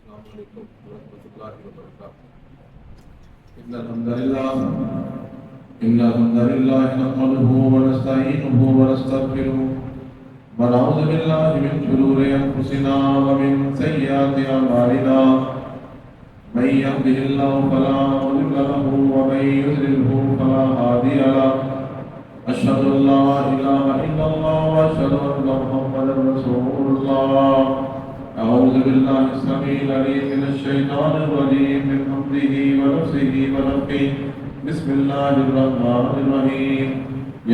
السلام علیکم ورحمۃ اللہ وبرکاتہ ان الحمد للہ نحمده ونستعینه ونستغفره ونعوذ باللہ من شرور انفسنا ومن سیئات اعمالنا من يهده الله فلا مضل له ومن يضلل فلا هادي له اشهد ان لا اله الا الله واشهد ان محمدا رسول الله أعوذ بالله السميع العليم من الشيطان الرجيم من حمده ونفسه ونفخه بسم الله الرحمن الرحيم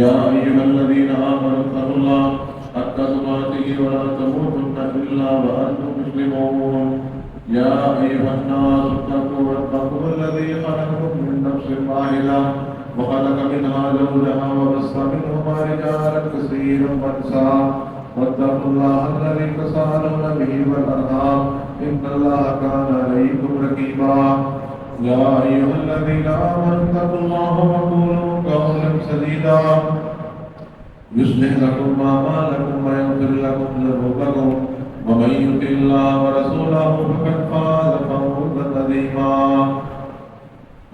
يا أيها الذين آمنوا اتقوا الله حق تقاته ولا تموتن إلا وأنتم مسلمون يا أيها الناس اتقوا ربكم الذي خلقكم من نفس واحدة وخلق منها زوجها وبث منهما رجالا كثيرا ونساء واتقوا الله الذي تساءلون به والأرحام إن الله كان عليكم رقيبا يا أيها الذين آمنوا اتقوا الله وقولوا قولا سديدا يصلح لكم أعمالكم ويغفر لكم ذنوبكم ومن يطع الله ورسوله فقد فاز فوزا عظيما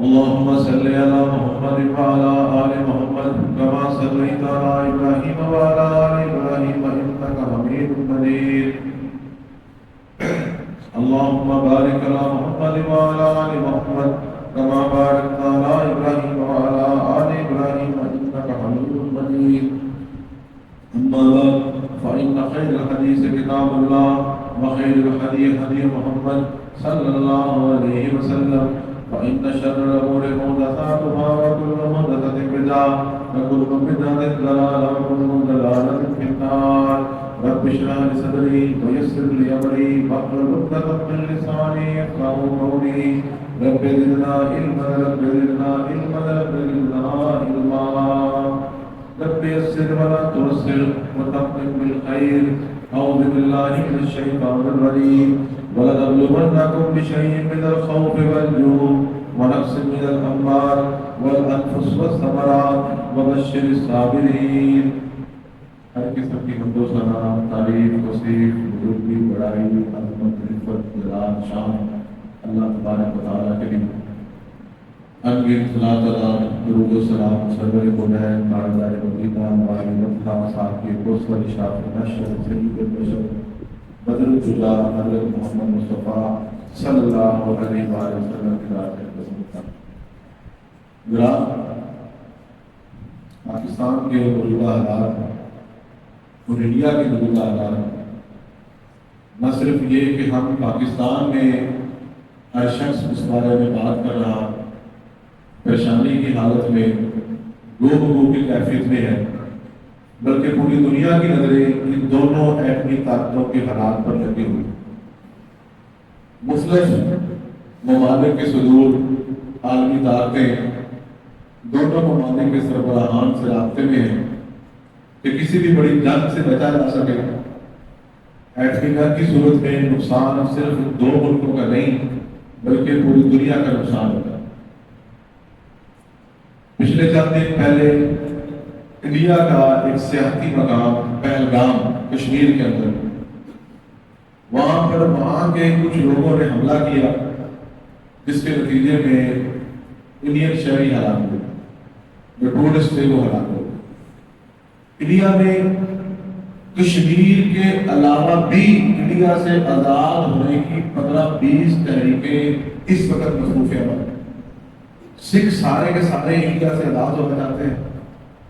اللهم صل على محمد وعلى آل محمد كما صليت على إبراهيم وعلى آل إبراهيم إنك حميد مجيد اللهم بارك على محمد وعلى آل محمد كما باركت على إبراهيم وعلى آل إبراهيم إنك حميد مجيد أما بعد فإن خير الحديث كتاب الله وخير الهدي هدي محمد صلى الله عليه وسلم وإن شر الأمور محدثاتها وكل محدثة بدعة وكل بدعة ضلالة وكل ضلالة في النار رب اشرح لي صدري ويسر لي أمري واحلل عقدة من لساني يفقهوا قولي رب زدنا علما رب زدنا علما رب زدنا علما رب يسر ولا تعسر وتقم بالخير أعوذ بالله من الشيطان الرجيم ولنبلونكم بشيء من الخوف والجوع ونقص من الأموال والأنفس والثمرات وبشر الصابرين. ہر قسم کی حمد و ثنا تعریف توصیف بزرگی بڑائی عظمت رفعت جلال شان اللہ تبارک و تعالیٰ کے لیے انگن صلاۃ درود و سلام سرور کونین تاجدار مدینہ موالد مدینہ صاحب کے قصور شاف نشر سید البشر بدر الشجاع حضرت محمد مصطفیٰ صلی اللہ علیہ وآلہ وسلم کی ذات گرام پاکستان کے موجودہ حالات اور انڈیا کے موجودہ حالات نہ صرف یہ کہ ہم پاکستان میں ہر شخص اس بارے میں بات کر رہا پریشانی کی حالت میں گو کی کیفیت میں ہے بلکہ پوری دنیا کی نظریں ان دونوں ایٹمی طاقتوں کے حالات پر لگی ہوئی. مختلف ممالک کے صدور عالمی طاقتیں دونوں ممالک کے سربراہان سے رابطے میں ہیں کہ کسی بھی بڑی جنگ سے بچا جا سکے. ایٹمی جنگ کی صورت میں نقصان صرف دو ملکوں کا نہیں بلکہ پوری دنیا کا نقصان ہوتا ہے. پچھلے چند دن پہلے انڈیا کا ایک سیاحتی مقام پہلگام کشمیر کے اندر وہاں کے کچھ لوگوں نے حملہ کیا جس کے نتیجے میں انڈین شہری ہلاک ہوئے جو ٹورسٹ تھے وہ ہلاک ہوئے. انڈیا میں کشمیر کے علاوہ بھی انڈیا سے آزاد ہونے کی 15-20 تحریکیں اس وقت مصروف ہیں. سکھ سارے کے سارے انڈیا سے آزاد ہونا چاہتے ہیں.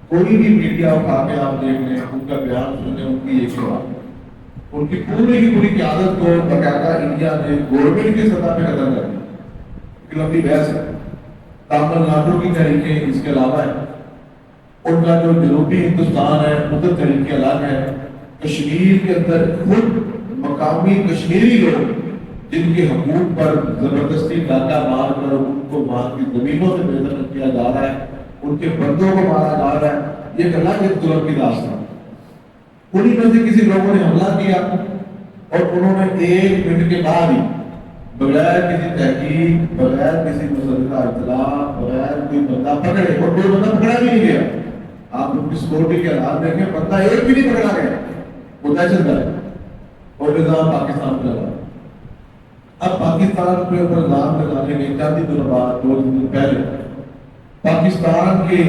کوئی بھی میڈیا اٹھا کے آپ دیکھ لیں ان کا بیان سنیں ان کی ایک بات ان کی پوری قیادت کو باقاعدہ انڈیا نے گورنمنٹ کی سطح پہ ختم کر دی. لمبی بحث ہے. تامل ناڈو کی تحریکیں اس کے علاوہ ہے. ان کا جو جنوبی ہندوستان ہے ادھر طریقے الگ ہے. کشمیر کے اندر خود مقامی کشمیری لوگ جن کے حقوق پر زبردستی ڈاکہ مار کر ان کو وہاں کی زمینوں سے بے دخل کیا جا رہا ہے ان کے بندوں کو مارا جا رہا ہے یہ ایک الگ ظلم کی داستان. انہیں میں سے کسی لوگوں نے حملہ کیا اور انہوں نے 1 منٹ کے بعد ہی بغیر کسی تحقیق بغیر کسی مسلسل اطلاع بغیر کوئی بندہ پکڑے اور کوئی بندہ پکڑا بھی نہیں گیا. آپ ان کی سکیورٹی کے حالات دیکھیں بندہ ایک بھی نہیں پکڑا گیا وہ دہشت گرد ہے اور نظام پاکستان کا لگا. اب پاکستان کے اوپر الزام لگانے کے چند دن بعد 2 دن پہلے پاکستان کے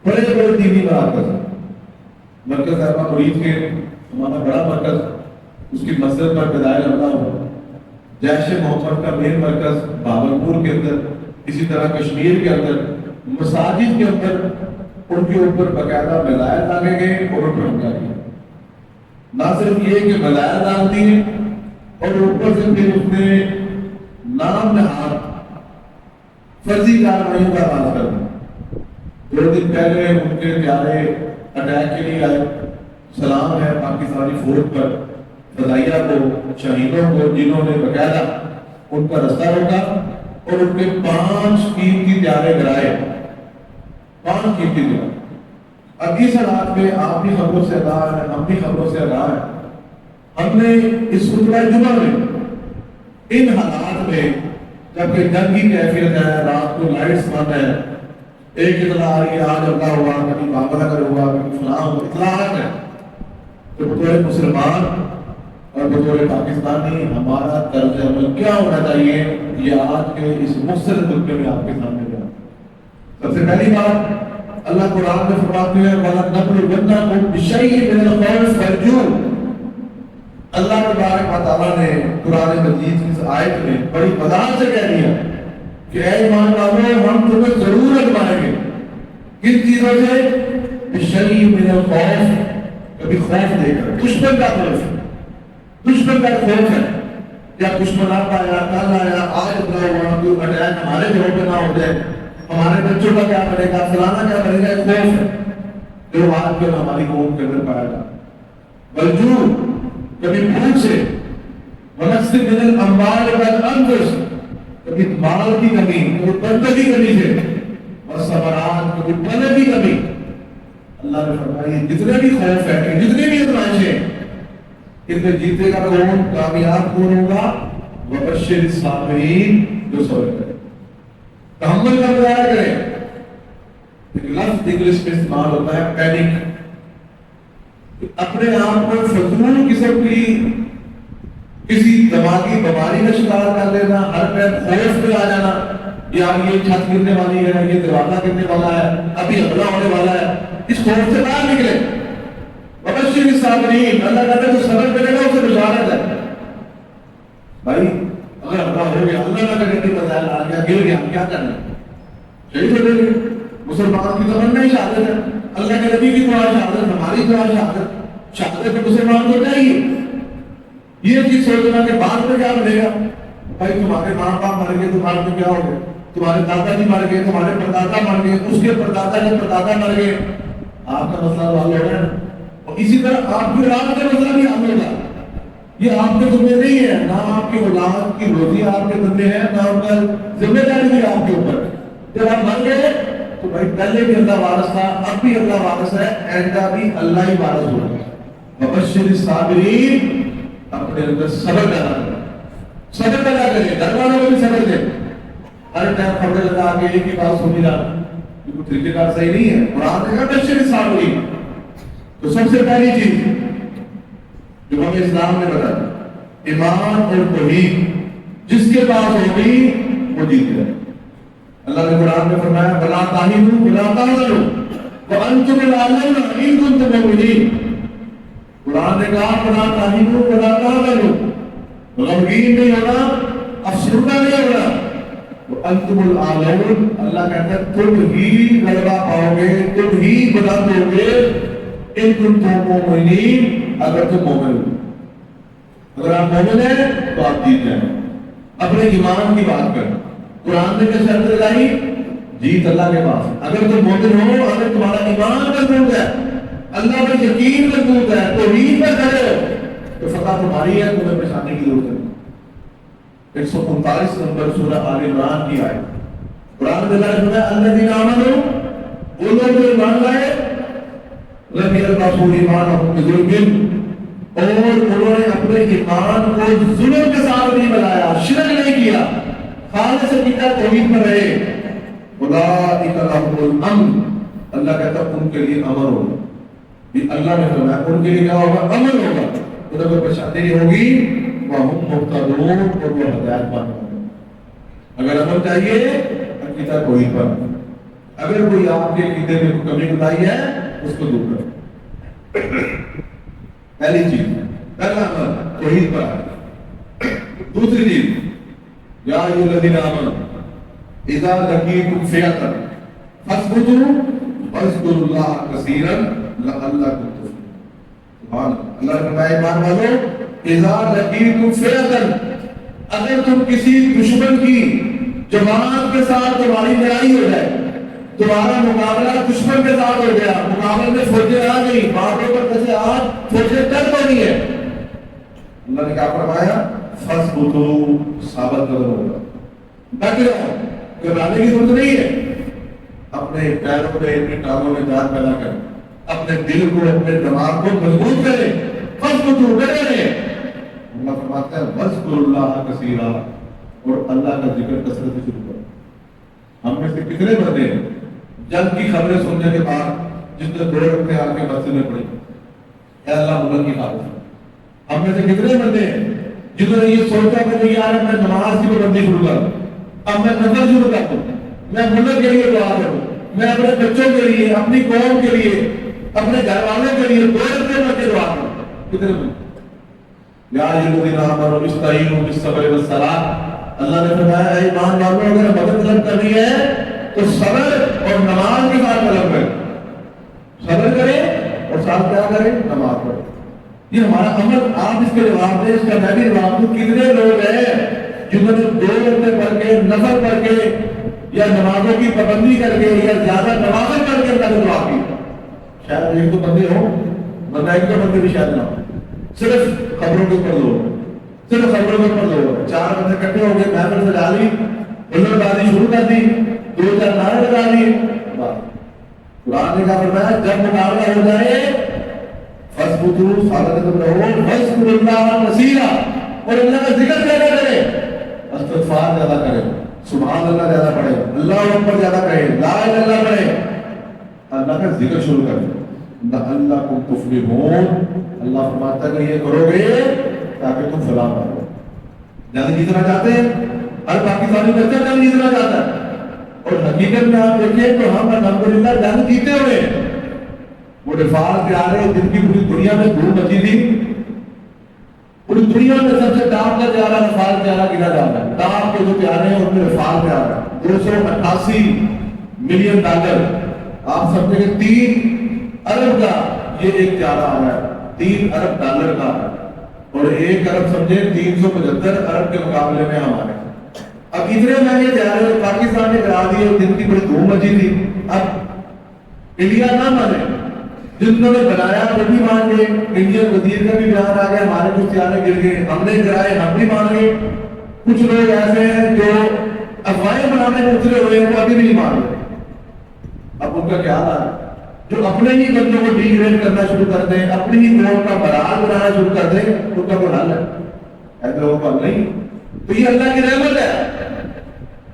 بڑے بڑے دینی مرکز احمد مرید کے ہمارا بڑا مرکز اس کی مسجد پر فضائل حملہ ہوا، جیش محمد کا مین مرکز بھاگلپور کے اندر، اسی طرح کشمیر کے اندر مساجد کے اندر ان کے اوپر باقاعدہ میزائل داغے گئے اور ان پر حملہ کیا۔ نہ صرف یہ کہ میزائل داغ دیے اور اوپر سے پھر اس نے نام نہاد فرضی کارروائیوں کا آغاز کر دیا۔ 2 دن پہلے ان کے پیارے اٹیک کے لیے آئے، سلام ہے پاکستانی فوج پر، فضائیہ کو، شہیدوں کو جنہوں نے باقاعدہ ان کا رستہ روکا اور ان کے 5 قیمتی طیارے گرائے، 5 قیمتی طیارے۔ اب اس حالات میں آپ بھی خبروں سے آگاہ ہیں، ہم بھی خبروں سے آگاہ ہیں۔ ہم نے اس خطبہ جمعہ میں ان حالات میں جبکہ جنگ کی کیفیت ہے، رات کو لائٹس بند ہے، ایک اطلاع آ رہی ہے آج حملہ ہوا، کبھی بابا نگر ہوا، کبھی فلاں ہوا، اطلاعات ہے، تو بطور مسلمان اور بطور پاکستانی ہمارا طرز عمل کیا ہونا چاہیے، یہ آج کے اس مختصر خطبے میں آپ کے سامنے دیا۔ سب سے پہلی بات اللہ قرآن میں فرماتے ہیں وَلَنَبْلُوَنَّكُم بِشَيْءٍ مِّنَ الْخَوْفِ وَالْجُوعِ۔ اللہ تبارک و تعالیٰ نے قرآن مجید کی اس آیت میں بڑی وضاحت سے کہہ دیا کہ اے ایمان والو ہم تمہیں ضرور آزمائیں گے۔ کن چیزوں سے؟ بِشَيْءٍ مِّنَ الْخَوْفِ، کبھی خوف دے کر، دشمن کا خوف، دشمن کا خوف ہے، یا دشمن آپ آیا، کل آیا، آج اتنا ہوا، کوئی اٹیک ہمارے گھروں پہ نہ ہو جائے، ہمارے بچوں کا کیا بنے گا، فلانا کیا بنے گا، خوف ہے جو آج کل ہماری قوم کے اندر پایا جاتا ہے۔ والجوع، کبھی بھوک سے، ونقص من الاموال والانفس، کبھی مال کی کمی، کبھی برکت کی کمی سے، والثمرات، کبھی پھل کی کمی۔ اللہ نے فرمایا جتنے بھی خوف ہے، جتنے بھی آزمائشیں، ان میں جیتے گا کون، کامیاب کون ہوگا؟ وبشر الصابرین، جو صبر کرے، تحمل کا مظاہرہ کرے۔ ایک لفظ انگلش میں استعمال ہوتا ہے پینک، اپنے آپ کو فضول قسم کی کسی دماغی بیماری کا شکار کر لینا، ہر ٹائم خوف میں آ جانا، یار یہ چھت گرنے والی ہے، یہ دروازہ گرنے والا ہے، ابھی حملہ ہونے والا ہے، اس خوف سے باہر نکلے۔ وبشر الصابرین، اللہ کہتا ہے جو صبر کرے گا اسے بشارت ہے۔ بھائی اگر حملہ ہو گیا، اللہ نہ کرے کہ مسائل آ گیا، گر گیا، کیا کرنا؟ شہید ہو جائیں گے۔ مسلمان کی تمنا ہی شہادت ہے، اللہ کے نبی کی دعا شہادت، ہماری دعا شہادت، شہادت مسلمان کو چاہیے۔ یہ چیز سوچنا کہ بعد میں کیا بنے گا، بھائی تمہارے ماں باپ مر گئے، تمہارے تو کیا ہو گئے، تمہارے دادا جی مر گئے، تمہارے پردادا مر گئے، اس کے پردادا کے پردادا مر گئے، آپ کا مسئلہ حل ہو رہا ہے۔ اور اسی طرح آپ کی اولاد کا مسئلہ بھی حل ہوگا۔ یہ آپ کے ذمہ نہیں ہے، نہ آپ کی اولاد کی روزی آپ کے ذمہ ہے، نہ ان کا ذمہ داری بھی آپ کے اوپر۔ جب آپ مر گئے تو بھائی پہلے بھی اللہ وارث تھا، اب بھی اللہ وارث ہے، اینڈا بھی اللہ ہی وارث ہوگا۔ وبشر الصابرین، اپنے اندر صبر پیدا کریں، صبر پیدا کریں، گھر والوں کو بھی صبر دیں۔ ہر ٹائم خبریں لگا کے ایک ہی بات سنی جانا، یہ کوئی طریقہ کار صحیح نہیں ہے۔ قرآن نے کہا وبشر الصابرین۔ تو سب سے پہلی چیز جو ہمیں اسلام نے بتایا، ایمان اور توحید جس کے پاس ہوگی وہ جیت جائے۔ اللہ نے قرآن میں فرمایا وَلَا تَهِنُوا وَلَا تَحْزَنُوا وَأَنْتُمُ الْأَعْلَوْنَ إِن كُنتُم مُؤْمِنِينَ۔ قرآن نے کہا وَلَا تَهِنُوا وَلَا تَحْزَنُوا، غمگین نہیں ہونا، افسردہ نہیں ہونا، وَأَنْتُمُ الْأَعْلَوْنَ، اللہ کہتا ہے تم ہی غلبہ پاؤ گے، تم ہی بلند ہوگے، إِن كُنتُم مُؤْمِنِينَ، اگر تم مومن ہو۔ اگر آپ مومن ہیں تو آپ جیت جائیں۔ اپنے ایمان کی بات کریں، قرآن نے کیا شرط لگائی؟ جیت اللہ کے پاس۔ اگر تم مومن ہو، اگر تمہارا ایمان مضبوط ہے، اللہ پر یقین مضبوط ہے، توحید پر کھڑے ہو، تو فتح تمہاری ہے، تمہیں پریشانی کی ضرورت نہیں۔ 139 نمبر سورہ آل عمران کی آیت، قرآن میں اللہ نے فرمایا الذین آمنوا، وہ لوگ جو ایمان لائے، لم یلبسوا ایمانہم بظلم، اور انہوں نے اپنے ایمان کو ظلم کے ساتھ نہیں بنایا، شرک نہیں کیا، خالص عقیدہ توحید پر رہے، اولئک لہم الامن، اللہ کہتا ہے ان کے لیے امن ہوگا۔ یہ اللہ نے فرمایا ان کے لیے کیا ہوگا؟ امن ہوگا۔ انہیں کوئی پریشانی نہیں ہوگی، وَهُمْ مُهْتَدُونَ اور وہ ہدایت پانے والے ہیں۔ اگر عمل چاہیے عقیدہ توحید پر، اگر کوئی آپ کے عقیدے میں کوئی کمی بتائی ہے اس کو دور کرو۔ پہلی چیز پہلا عمل توحید پر۔ دوسری چیز یا ایھا الذین آمنوا اذا لقیتم فئۃ فاثبتوا واذکروا اللہ کثیرا لعلکم تفلحون۔ سبحان اللہ۔ اللہ نے فرمایا ایمان والو اذا لقیتم فئۃ، اگر تم کسی دشمن کی جماعت کے ساتھ تمہاری لڑائی ہو جائے، تمہارا مقابلہ دشمن کے ساتھ ہو گیا، مقابلے میں فوجیں آ گئی، باتوں پر جیسے آج فوجیں ڈر پڑی ہیں، اللہ نے کیا فرمایا فَاثْبُتُوا، ثابت قدم ہوگا، ڈٹ جاؤ، گھبرانے کی ضرورت نہیں ہے۔ اپنے پیروں میں اپنی ٹانگوں میں جان پیدا کریں، اپنے دل کو اپنے دماغ کو مضبوط کریں، فَاثْبُتُوا، ڈٹے رہیں۔ اللہ فرماتا ہے وَاذْكُرُوا اللَّهَ كَثِيرًا، اور اللہ کا ذکر کثرت سے شروع کرو۔ ہم میں سے کتنے بندے ہیں جنگ کی خبریں سننے کے بعد جس نے 2 رکعتیں آ کے مسجد میں پڑھی، اے اللہ ملک کی خاطر؟ ہم میں سے کتنے بندے ہیں جنہوں نے یہ سوچا کہ یار میں نماز کی پابندی شروع کروں، اب میں نفل شروع کر دوں، میں ملک کے لیے دعا کروں، میں اپنے بچوں کے لیے، اپنی قوم کے لیے، اپنے گھر والوں کے لیے 2 رکعتیں پڑھ کے دعا کروں؟ کتنے بندے؟ یا ایھا الذین آمنوا استعینوا بالصبر والصلاۃ، اللہ نے فرمایا اے ایمان والو اگر مدد طلب کرنی ہے تو صبر اور نماز کے ساتھ طلب کریں، صبر کریں اور ساتھ کیا کریں؟ نماز پڑھیں۔ یہ ہمارا عمل، آپ اس کے جواب دیں، اس کا میں بھی جواب دوں۔ کتنے لوگ ہیں جنہوں نے 2 رکعتیں پڑھ کے، نفل پڑھ کے، یا نمازوں کی پابندی کر کے، یا زیادہ نمازیں پڑھ کے اللہ سے دعا کی؟ شاید 1-2 بندے ہوں، ورنہ 1-2 بندے بھی شاید نہ ہوں۔ صرف خبروں کے اوپر لوگ، صرف خبروں کے اوپر لوگ، 4 بندے اکٹھے ہو گئے، محفل سجا لی، بلند بازی شروع کر دی، 2-4 نعرے لگا لیے، قرآن نے کہا فرمایا جب مقابلہ ہو جائے فَاثْبُتُوا، ثابت قدم رہو، وَاذْكُرُوا اللَّهَ كَثِيرًا، اور اللہ کا ذکر زیادہ کریں، استغفار زیادہ کریں، سبحان اللہ زیادہ پڑھیں، اللہ اکبر زیادہ کہیں، لا الہ الا اللہ پڑھیں، اللہ کا ذکر شروع کریں، لعلکم تفلحون۔ اللہ فرماتا ہے کہ یہ کرو گے تاکہ تم فلاح پاؤ۔ جنگ جیتنا چاہتے ہیں؟ ہر پاکستانی بچہ جنگ جیتنا چاہتا ہے، اور حقیقت میں آپ دیکھیں تو ہم الحمدللہ جنگ جیتے ہوئے ہیں۔ وہ رفال پیارے جن کی پوری دنیا میں دھوم مچی تھی، پوری دنیا میں سب سے ٹاپ کا پیارا رفال پیارا گنا جاتا ہے، ٹاپ کے جو پیارے ہیں ان میں رفال پیارا ہے، $288 ملین، آپ سمجھیں کہ 3 ارب کا یہ ایک پیارا آ رہا ہے، $3 ارب کا، اور 1 ارب سمجھے 375 ارب کے مقابلے میں ہمارے۔ اب اتنے مہنگے پیارے پاکستان نے کرا دیے، جن کی بڑی دھوم مچی تھی، اب انڈیا نہ مانے، جنہوں نے بنایا وہ بھی مان گئے، انڈین وزیر کا بھی بیان آ گیا، ہمارے کچھ پیارے گر گئے، ہم نے کرائے ہم بھی مان گئے۔ کچھ لوگ ایسے ہیں جو افواہیں بنانے میں اترے ہوئے ہیں، وہ ابھی بھی نہیں مان رہے۔ اب ان کا کیا حال ہے؟ جو اپنے ہی بندوں کو ڈی گریڈ کرنا شروع کر دیں، اپنی ہی قوم کا برال بنانا شروع کر دیں، ان کا کوئی حل ہے؟ ایسے لوگوں کا نہیں۔ تو یہ اللہ کی رحمت ہے،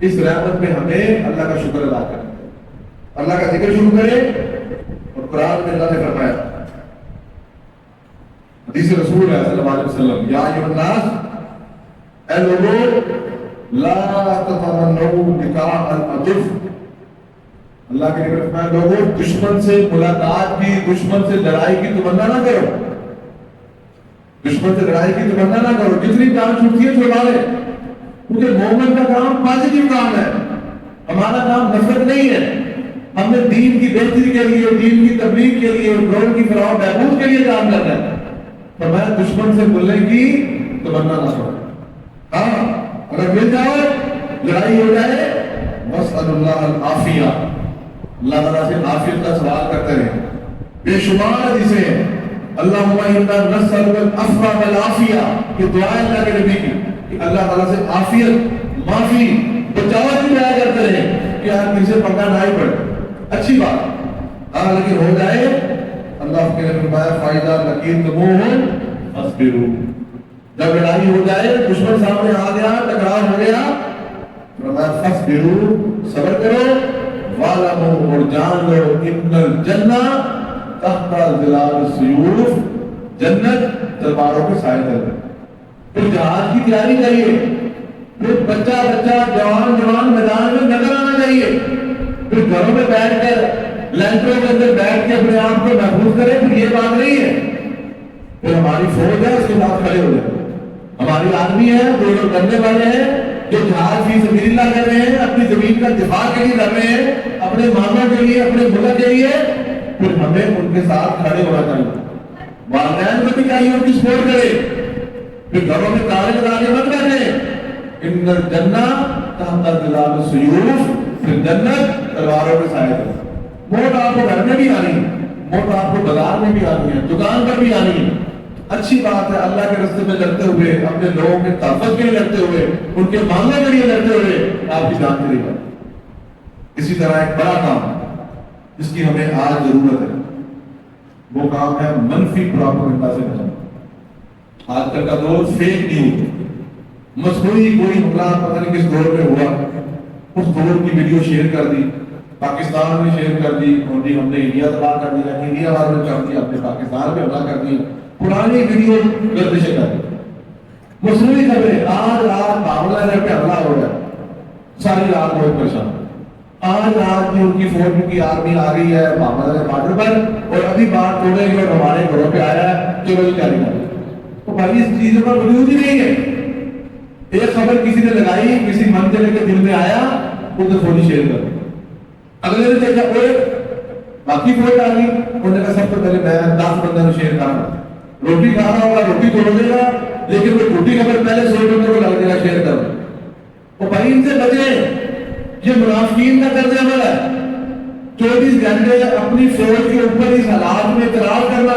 اس رحمت میں ہمیں اللہ کا شکر ادا کریں، اللہ کا ذکر شروع کریں۔ اور قرآن میں اللہ نے فرمایا، حدیث رسول ہے صلی اللہ علیہ وسلم، یا ایھا الناس، اے لوگوں، لا تتمنوا لقاء العدو، اللہ کے نبی فرمایا لوگوں دشمن سے ملاقات کی، دشمن سے لڑائی کی تمنا نہ کرو، دشمن سے لڑائی کی تمنا نہ کرو، جتنی جان چھوٹتی ہے چھوڑا لے، کیونکہ مومن کا کام پازیٹیو کام ہے، ہمارا کام نفرت نہیں ہے، ہم نے دین کی بہتری کے لیے، دین کی تبلیغ کے لیے، لوگوں کی فلاح و بہبود کے لیے کام کرنا ہے۔ فرمایا دشمن سے ملنے کی تمنا نہ کرو، ہاں اگر مل جاؤ، لڑائی ہو جائے، واسأل اللہ العافیہ، اللہ تعالیٰ سے عافیت کا سوال کرتے رہے۔ بے شمار حدیثیں ہیں، اللہم انا نسألک العفو والعافیہ، یہ دعا ہے اللہ کے نبی کی کہ اللہ تعالیٰ سے عافیت، معافی، بچاؤ کی دعا کرتے رہے کہ آپ کسی سے پنگا نہ ہی پڑے۔ اچھی بات، ہاں لیکن ہو جائے، اللہ کے نبی فرمایا فائدہ لقیتموہم فاصبروا، جب لڑائی ہو جائے، دشمن سامنے آ گیا، ٹکراؤ ہو گیا، فرمایا فاصبروا، صبر کرو، وَاعْلَمُوا، اور جان لو، ان الجنہ تحت ظلال السیوف، جنت تلواروں کے سائے تلے۔ پھر جہاز کی تیاری کریے، پھر بچہ جوان میدان میں نظر آنا چاہیے، پھر گھروں میں بیٹھ کر لینٹروں کے اندر بیٹھ کے اپنے آپ کو محفوظ کریں، پھر یہ بات نہیں ہے۔ پھر ہماری فوج ہے، اس کے ساتھ کھڑے ہو جائیں، ہماری آدمی ہے، جو لوگ کرنے والے ہیں، جو جہاد فی سبیل اللہ کر رہے ہیں، اپنی زمین کا دفاع کے لیے کر رہے ہیں، اپنے ماموں کے لیے، اپنے ملک کے لیے، پھر ہمیں ان کے ساتھ کھڑے ہونا چاہیے۔ والدین کو بھی چاہیے ان کی سپورٹ کرے، پھر گھروں میں تالے لگا کے مت کریں۔ ان الجنہ تحت ظلال السیوف، پھر جنت تلواروں کے سائے میں۔ موت آپ کو گھر میں بھی آنی ہے، موت آپ کو بازار میں بھی آنی ہے، دکان پر بھی آنی ہے۔ اچھی بات ہے، اللہ کے راستے میں لڑتے ہوئے، اپنے لوگوں کے تحفظ کے لیے لڑتے ہوئے، ان کے مانگنے کے لیے لڑتے ہوئے آپ کی جان چلی جائے۔ اسی طرح ایک بڑا کام جس کی ہمیں آج ضرورت ہے، وہ کام ہے منفی پروپیگنڈا سے بچنا۔ آج کل کا دور فیک نیوز، مصنوعی کوئی حملہ پتہ نہیں کس دور میں ہوا، اس دور کی ویڈیو شیئر کر دی، پاکستان میں شیئر کر دی، اور جی ہم نے انڈیا تباہ کر دیا، انڈیا والوں نے کر دیا، ہم نے پاکستان پہ حملہ کر دیا، پرانی ویڈیو گردش کر دی، مصنوعی خبریں۔ آج رات بانگلہ دیش پہ حملہ ہو گیا، ساری رات بہت پریشان۔ آج رات میں ان کی فوج کی آرمی آ گئی ہے بانگلہ دیش بارڈر پر، اور ابھی بات توڑے گی اور ہمارے گھروں پہ آیا ہے، چلو جی تیاری کر دی۔ تو بھائی اس چیزوں کا وجود ہی نہیں ہے۔ ایک خبر کسی نے لگائی، کسی منزل کے دل میں آیا، اسے فوری شیئر کر دی۔ اگلے نے دیکھا اوے باقی فوج آ گئی، انہوں نے کہا سب سے پہلے میں 10 بندوں کو شیئر کروں، روٹی کھا رہا ہوگا روٹی توڑ دے گا، لیکن وہ چھوٹی خبر پہلے 100 بندوں کو لگ دے گا شیئر کرو۔ اور بھائی ان سے بچیں، یہ منافقین کا طرز عمل ہے۔ 24 گھنٹے اپنی فوج کے اوپر اس حالات میں اعتراض کرنا،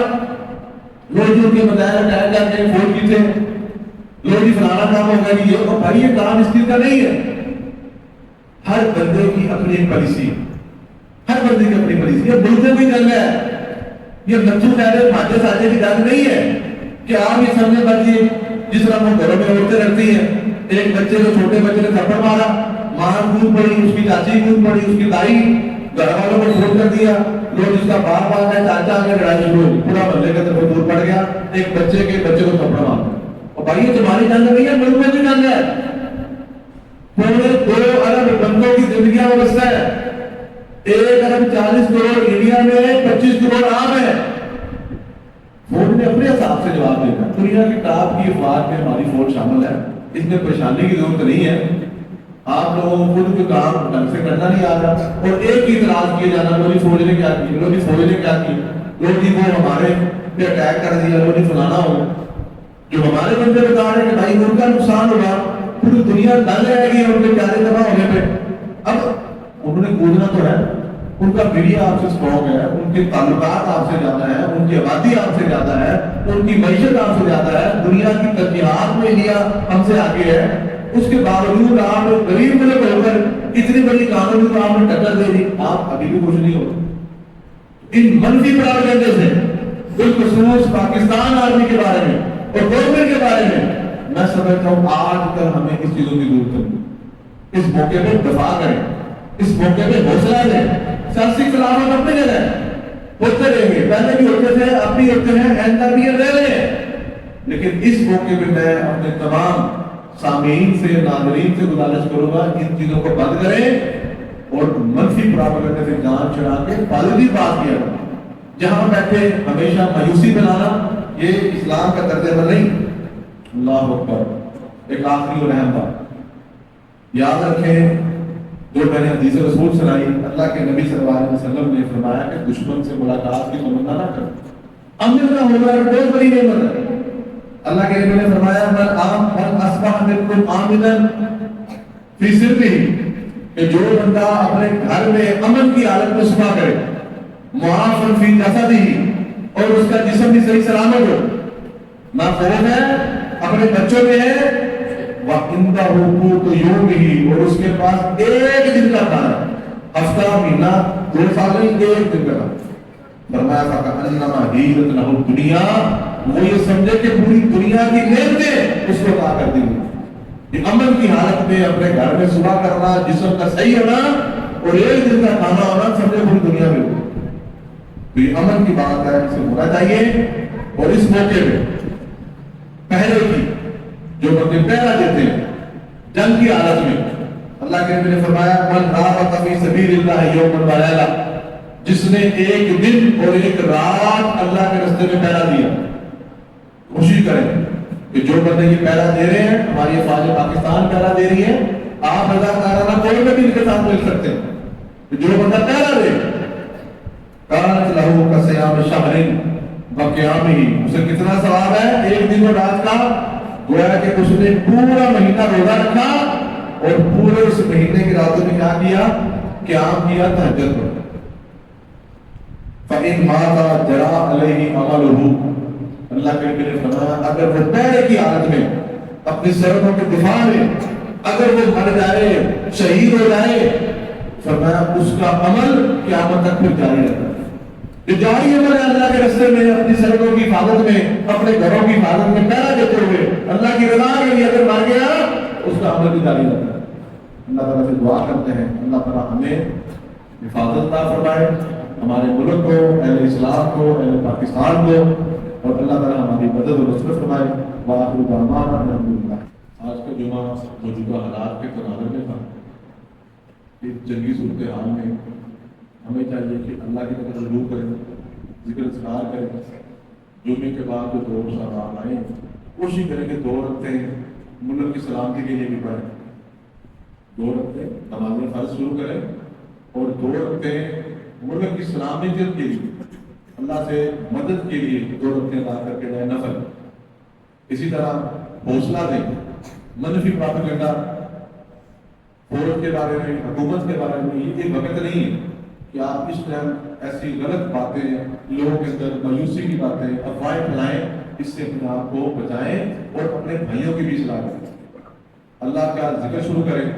لوگ جو کے بتایا اٹیک کرتے ہیں فوج کی تھے، لوگ جی فلانا کام ہوگا جی یہ، اور بھائی یہ کام اس چیز کا نہیں ہے۔ ہر بندے کی اپنی ایک پالیسی ہے، ہر بندے کی اپنی پالیسی ہے۔ ملک میں کوئی جنگ ہے، یہ نچو پہلے بھاجے ساجے کی جنگ نہیں ہے کہ آپ یہ سمجھے بچی جس طرح وہ گھروں میں عورتیں رکھتی ہیں، ایک بچے کو چھوٹے بچے نے تھپڑ مارا، ماں کود پڑی، اس کی چاچی کود پڑی، اس کی دائی، گھر والوں کو فون کر دیا، لوگ جس کا باپ آ گیا چاچا آ گیا، لڑائی شروع ہوگی، پورا محلے کا طرف دور پڑ گیا، ایک بچے کو تھپڑ مارا۔ اور بھائی یہ تمہاری جنگ نہیں ہے، ملک میں بھی جنگ ہے۔ پورے 2 ارب بندوں کی زندگیاں وابستہ ہے، 1 ارب 40 کروڑ انڈیا میں، 25 کروڑ عام ہے۔ فوج نے اپنے حساب سے جواب دینا۔ دنیا کی ٹاپ کی افواج میں ہماری فوج شامل ہے، اس میں پریشانی کی ضرورت نہیں ہے۔ آپ لوگوں کو خود کو کام ڈھنگ سے کرنا نہیں آ رہا، اور ایک ہی اعتراض کیے جانا، لو جی فوج نے کیا کی، لو جی فوج نے کیا کی، لو جی وہ ہمارے پہ اٹیک کر دیا، لو جی فلانا ہو۔ جو ہمارے بندے بتا رہے ہیں کہ بھائی ان کا نقصان ہوگا، پوری دنیا دنگ رہے گی ان کے پیارے تباہ ہونے پہ۔ اب انہوں نے کودنا تو ہے، ان کا میڈیا آپ سے اسٹرانگ ہے، ان کے تعلقات آپ سے زیادہ ہے، ان کی آبادی آپ سے زیادہ ہے، ان کی معیشت آپ سے زیادہ ہے، دنیا کی ترجیحات میں انڈیا ہم سے آگے ہے۔ اس کے باوجود آپ غریب ملک ہو کر اتنی بڑی قانونی کو آپ نے ٹکر دے دی، آپ ابھی بھی کچھ نہیں ہو۔ ان منفی پروپیگنڈے سے بالخصوص پاکستان آرمی کے بارے میں اور گورنمنٹ کے بارے میں میں سمجھتا ہوں آج کل ہمیں اس چیزوں کی ضرورت ہے۔ اس موقع پہ دفاع کریں، اس موقع پہ حوصلہ دیں۔ سیاسی خلافت اپنی جگہ ہوتے رہیں گے، پہلے بھی ہوتے تھے، اب بھی ہوتے ہیں، آئندہ بھی رہ رہے ہیں، لیکن اس موقع پہ میں اپنے تمام سامعین سے، ناظرین سے گزارش کروں گا ان چیزوں کو بند کریں اور منفی پروپیگنڈے سے جان چھڑا کے پازیٹیو بات کیا کریں۔ جہاں بیٹھے ہمیشہ مایوسی بنانا یہ اسلام کا طرز عمل نہیں۔ اللہ اکبر۔ ایک آخری اور اہم بات یاد رکھیں، جو میں نے حدیث رسول سنائی، اللہ کے نبی صلی اللہ علیہ وسلم نے فرمایا کہ دشمن سے ملاقات کی تمنا نہ کرو۔ امن کا ہونا بہت بڑی نعمت ہے۔ اللہ کے نبی نے فرمایا من اصبح منکم آمنا فی سربہ، کہ جو بندہ اپنے گھر میں امن کی حالت میں صبح کرے، معافن فی جسدہ، اور اس کا جسم بھی صحیح سلامت ہو، نہ خوف ہے، اپنے بچوں میں ہے، وَعِنْدَهُ قُوتُ يَوْمِهِ، اور اس کے پاس ایک دن کا کھانا، ہفتہ، مہینہ، 2 سال نہیں، ایک دن کا کھانا۔ فرمایا فَكَأَنَّمَا حِيلَتْ لَهُ الدُّنْيَا، وہ یہ سمجھے کہ پوری دنیا کی نعمتیں اس کو عطا کر دی گئی۔ یہ امن کی حالت میں اپنے گھر میں صبح کرنا، جسم کا صحیح ہونا اور ایک دن کا کھانا ہونا، سمجھے پوری دنیا میں ہو۔ تو یہ امن کی بات ہے، اسے ہونا چاہیے۔ اور اس موقع میں پہلے کی جو بندے پہرا دیتے ہیں جنگ کی حالت میں، اللہ کے نبی نے فرمایا من رابط فی سبیل اللہ یوما و لیلہ، جس نے ایک دن اور ایک رات اللہ کے راستے میں پہرا دیا، خوشی کریں کہ جو بندے یہ پہرا دے رہے ہیں، ہماری افواج پاکستان پہرا دے رہی ہے، آپ رضاکارانہ کوئی بھی ان کے ساتھ مل سکتے ہیں، جو بندہ پہرا دے کانت لہو کصیام شہر وقیامہ، اسے کتنا ثواب ہے ایک دن اور رات کا، گویا کہ اس نے پورا مہینہ روزہ رکھا اور پورے اس مہینے کی راتوں میں کیا کیا؟ قیام کیا، تہجد پڑھی۔ فَإِنْ مَاتَ جَرَى عَلَيْهِ عَمَلُهُ، اللہ کے نبی نے فرمایا اگر وہ پہرے کی حالت میں اپنی سرحدوں کے دفاع میں اگر وہ مر جائے، شہید ہو جائے، فرمایا اس کا عمل قیامت تک پھر جاری رہتا ہے۔ جو جاری عمل ہے اللہ کے راستے میں، اپنی سرحدوں کی حفاظت میں، اپنے گھروں کی حفاظت میں پہرا دیتے ہوئے اللہ کی رضا کے لیے اگر مر گیا، اس کا عمل بھی جاری رہتا ہے۔ اللہ تعالیٰ سے دعا کرتے ہیں اللہ تعالیٰ ہمیں حفاظت عطا فرمائے، ہمارے ملک کو، اہل اسلام کو، اہل پاکستان کو، اور اللہ تعالیٰ ہماری مدد و نصرت فرمائے۔ وآخر دعوانا الحمدللہ۔ آج کا جمعہ موجودہ حالات کے تناظر میں تھا، ایک جنگی صورتحال میں ہمیں چاہیے کہ اللہ کی طرف رجوع کریں، ذکر اذکار کریں، جمعے کے بعد جو دو صاحب آئیں کوشش کریں کہ 2 رکعتیں ملک کی سلامتی کے لیے بھی پڑھیں، 2 رکعتیں نماز فرض شروع کریں اور 2 رکعتیں ملک کی سلامتی کے لیے، اللہ سے مدد کے لیے 2 رکعتیں ادا کر کے جائیں نفل۔ اسی طرح حوصلہ دیں، منفی پروپیگنڈا فوج کے بارے میں، حکومت کے بارے میں، یہ ایک وقت نہیں ہے کہ آپ اس ٹائم ایسی غلط باتیں، لوگوں کے اندر مایوسی کی باتیں، افواہیں پھیلائیں، اس سے اپنے آپ کو بچائیں اور اپنے بھائیوں کی بھی اصلاح کریں، اللہ کا ذکر شروع کریں،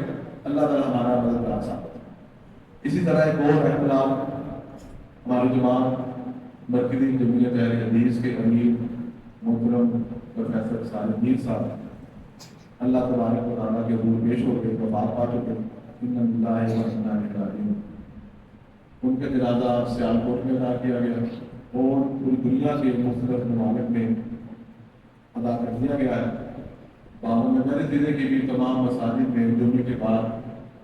اللہ تعالیٰ ہمارا مددگار ثابت۔ اسی طرح ایک اور اہم نام ہماری جماعت مرکزی جمعیت اہل حدیث کے امیر محترم پروفیسر صالح میر صاحب اللہ تبارک و تعالیٰ کے حضور پیش ہو گئے، وفات پا چکے، انا للہ و انا الیہ راجعون۔ ان کا جنازہ سیالکوٹ میں ادا کیا گیا اور پوری دنیا کے مختلف ممالک میں ادا کر دیا گیا ہے۔ باہر میں ضلع کی بھی تمام مساجد میں جمعے کے بعد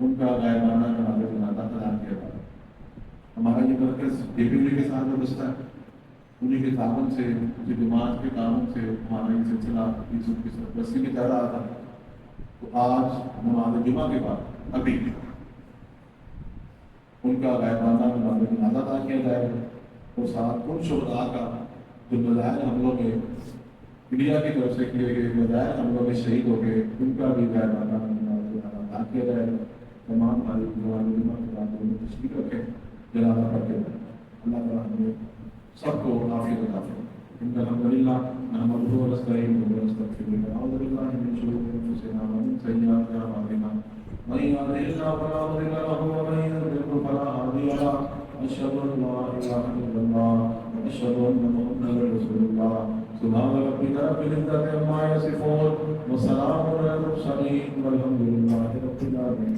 ان کا غائبانہ جنازہ ادا کیا گیا۔ ہمارا یہ مرکز ڈیپیوٹی کے ساتھ وابستہ ہے، انہیں کے تعاون سے، جماعت کے تعاون سے ہمارا یہ سلسلہ کی سرپرستی میں چل رہا تھا۔ تو آج نماز جمعہ کے بعد ابھی ان کا غائبانہ نماز جنازہ ادا کیا جائے گا اور ساتھ ان شہداء کا جو نظائر حملوں میں انڈیا کی طرف سے کیے گئے نظائر حملوں میں شہید ہو گئے، ان کا بھی غائبانہ نماز جنازہ ادا کیا جائے گا۔ تمام بھائی نماز جمعہ کے بعد انہیں تشریف رکھیں، جنازہ پڑھ کے اللہ تعالیٰ ہمیں سب کو عافیت عطا فرمائے۔ ان الحمدللہ نحمدہ و نستعینہ و نستغفرہ ونعوذ باللہ من شرور انفسنا ومن سیئات اعمالنا من يهده الله فلا مضل له ومن يضلل فلا هادي له اشهد ان لا اله الا الله واشهد ان محمدا رسول الله سبحان ربك رب العزة عما يصفون وسلام على المرسلين والحمد لله رب العالمين۔